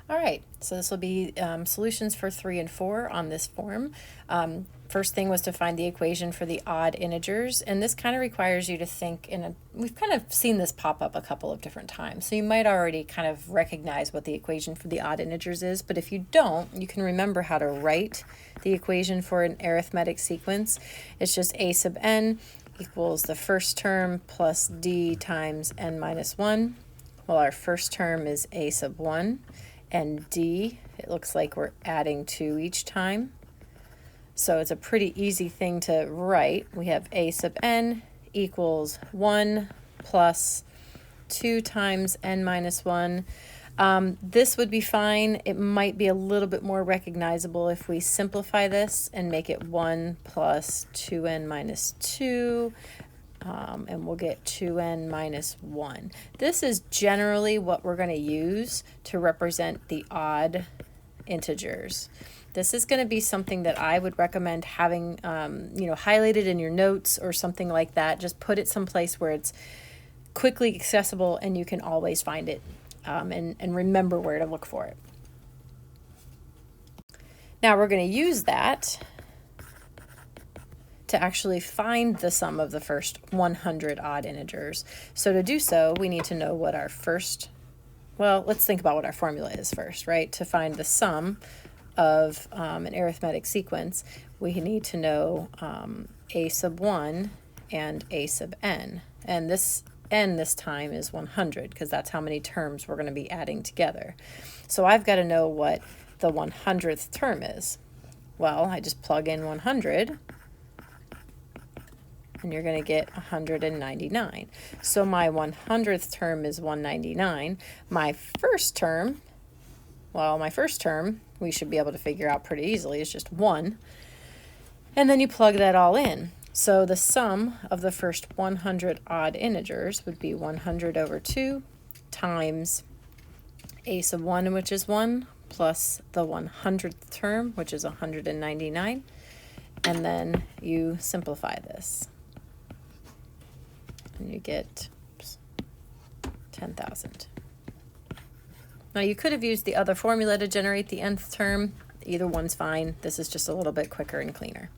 All right, so this will be solutions for 3 and 4 on this form. First thing was to find the equation for the odd integers, and this kind of requires you to think we've kind of seen this pop up a couple of different times, so you might already kind of recognize what the equation for the odd integers is, but if you don't, you can remember how to write the equation for an arithmetic sequence. It's just a sub n equals the first term plus d times n minus 1. Well, our first term is a sub 1. And d, it looks like we're adding 2 each time. So it's a pretty easy thing to write. We have a sub n equals 1 plus 2 times n minus 1. This would be fine. It might be a little bit more recognizable if we simplify this and make it 1 plus 2n minus 2. And we'll get 2n minus 1. This is generally what we're going to use to represent the odd integers. This is going to be something that I would recommend having highlighted in your notes or something like that. Just put it someplace where it's quickly accessible and you can always find it and remember where to look for it. Now we're going to use that to actually find the sum of the first 100 odd integers. So to do so, we need to know what our first, well, let's think about what our formula is first, right? To find the sum of an arithmetic sequence, we need to know a sub 1 and a sub n. And this n this time is 100 because that's how many terms we're going to be adding together. So I've got to know what the 100th term is. Well, I just plug in 100 and you're going to get 199. So my 100th term is 199. My first term, we should be able to figure out pretty easily. It's just 1. And then you plug that all in. So the sum of the first 100 odd integers would be 100 over 2 times a sub 1, which is 1, plus the 100th term, which is 199. And then you simplify this. And you get 10,000. Now you could have used the other formula to generate the nth term. Either one's fine. This is just a little bit quicker and cleaner.